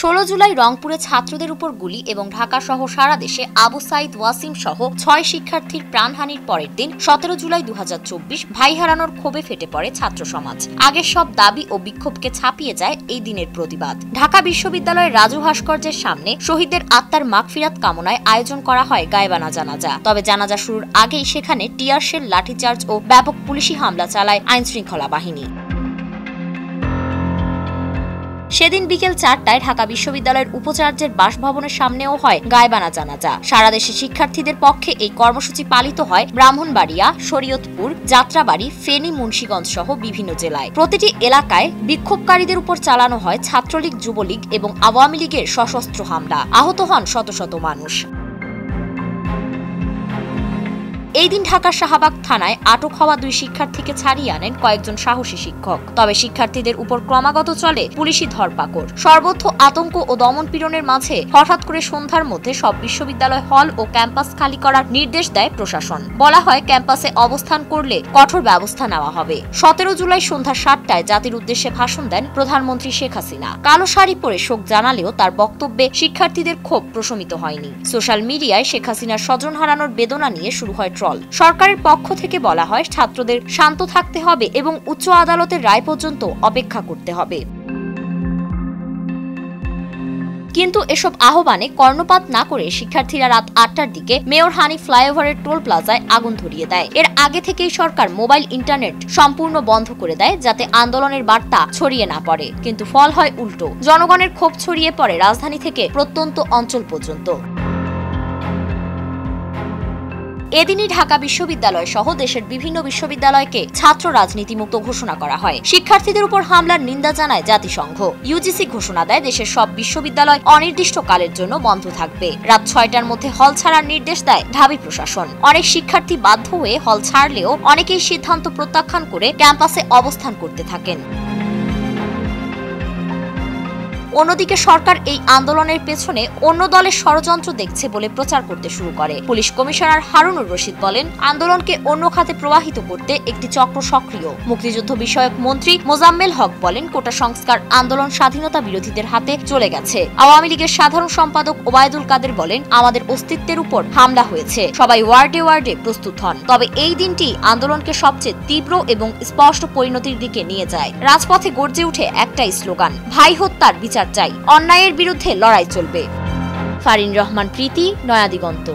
16 জুলাই রংপুরে ছাত্রদের উপর গুলি এবং ঢাকা সহ সারা দেশে আবু সাইদ ওয়াসিম সহ 6 শিক্ষার্থীর প্রাণহানির পরের দিন 17 জুলাই 2024 ভাই হারানোর ক্ষোভে ফেটে পড়ে ছাত্র সমাজ। আগের সব দাবি ও বিক্ষোভকে ছাপিয়ে যায় এই দিনের প্রতিবাদ। ঢাকা বিশ্ববিদ্যালয়ের রাজু ভাস্কর্যের সামনে শহীদদের আত্মার মাগফিরাত কামনায় আয়োজন করা হয় গায়বানা জানাজা। তবে জানাজা শুরুর আগেই সেখানে টিয়ার শেল, লাঠিচার্জ ও ব্যাপক পুলিশি হামলা চালায় আইনশৃঙ্খলা বাহিনী। সেদিন বিকেল 4টায় ঢাকা বিশ্ববিদ্যালয়ের উপাচার্যের বাসভবনের সামনেও হয় গায়বানা জানাজা। সারা দেশে শিক্ষার্থীদের পক্ষে এই কর্মসূচি পালিত হয় ব্রাহ্মণবাড়িয়া, শরীয়তপুর, যাত্রাবাড়ি, ফেনী, মুন্সিগঞ্জ সহ বিভিন্ন জেলায়। প্রতিটি এলাকায় বিক্ষোভকারীদের উপর চালানো হয় ছাত্রলীগ, যুবলীগ এবং আওয়ামী লীগের সশস্ত্র হামলা। আহত হন শত শত মানুষ। এই দিন ঢাকার শাহবাগ থানায় আটক হওয়া 2 শিক্ষার্থীকে ছাড়িয়ে আনেন কয়েকজন সাহসী শিক্ষক। তবে শিক্ষার্থীদের উপর ক্রমাগত চলে পুলিশি ধরপাকড়। সর্বত্র আতঙ্ক ও দমনপীড়নের মাঝে হঠাৎ করে সন্ধ্যার মধ্যে সব বিশ্ববিদ্যালয় হল ও ক্যাম্পাস খালি করার নির্দেশ দেয় প্রশাসন। বলা হয়, ক্যাম্পাসে অবস্থান করলে কঠোর ব্যবস্থা নেওয়া হবে। 17 জুলাই সন্ধ্যা 7টায় জাতির উদ্দেশ্যে ভাষণ দেন প্রধানমন্ত্রী শেখ হাসিনা। কালো শাড়ি পরে শোক জানালেও তার বক্তব্যে শিক্ষার্থীদের ক্ষোভ প্রশমিত হয়নি। সোশ্যাল মিডিয়ায় শেখ হাসিনার স্বজন হারানোর বেদনা নিয়ে শুরু হয় ট্রল। সরকারের পক্ষ থেকে বলা হয়, ছাত্রদের শান্ত থাকতে হবে এবং উচ্চ আদালতের রায় পর্যন্ত অপেক্ষা করতে হবে। কিন্তু এসব আহ্বানে কর্ণপাত না করে শিক্ষার্থীরা রাত 8টার দিকে মেয়র হানি ফ্লাইওভারের টোল প্লাজায় আগুন ধরিয়ে দেয়। এর আগে থেকেই সরকার মোবাইল ইন্টারনেট সম্পূর্ণ বন্ধ করে দেয়, যাতে আন্দোলনের বার্তা ছড়িয়ে না পড়ে। কিন্তু ফল হয় উল্টো। জনগণের ক্ষোভ ছড়িয়ে পড়ে রাজধানী থেকে প্রত্যন্ত অঞ্চল পর্যন্ত। এদিনই ঢাকা বিশ্ববিদ্যালয় সহ দেশের বিভিন্ন বিশ্ববিদ্যালয়কে ছাত্র রাজনীতিমুক্ত ঘোষণা করা হয়। শিক্ষার্থীদের উপর হামলার নিন্দা জানায় জাতিসংঘ। ইউজিসি ঘোষণা দেয়, দেশের সব বিশ্ববিদ্যালয় অনির্দিষ্টকালের জন্য বন্ধ থাকবে। রাত 6টার মধ্যে হল ছাড়ার নির্দেশ দেয় ঢাবি প্রশাসন। অনেক শিক্ষার্থী বাধ্য হয়ে হল ছাড়লেও অনেকেই সিদ্ধান্ত প্রত্যাখ্যান করে ক্যাম্পাসে অবস্থান করতে থাকেন। অন্যদিকে সরকার এই আন্দোলনের পেছনে অন্য দলের ষড়যন্ত্র দেখছে বলে প্রচার করতে শুরু করে। পুলিশ কমিশনার হারুনুর রশিদ বলেন, আন্দোলনকে অন্য খাতে প্রবাহিত করতে একটি চক্র সক্রিয়। মুক্তিযুদ্ধ বিষয়ক মন্ত্রী মোজাম্মেল হক বলেন, কোটা সংস্কার আন্দোলন স্বাধীনতা বিরোধীদের হাতে চলে গেছে। আওয়ামী লীগের সাধারণ সম্পাদক ওবায়দুল কাদের বলেন, আমাদের অস্তিত্বের উপর হামলা হয়েছে, সবাই ওয়ার্ডে ওয়ার্ডে প্রস্তুত হন। তবে এই দিনটি আন্দোলনকে সবচেয়ে তীব্র এবং স্পষ্ট পরিণতির দিকে নিয়ে যায়। রাজপথে গর্জে উঠে একটাই স্লোগান, ভাই হত্যার বিচার চাই, অন্যায়ের বিরুদ্ধে লড়াই চলবে। ফারিন রহমান প্রীতি, নয়া দিগন্ত।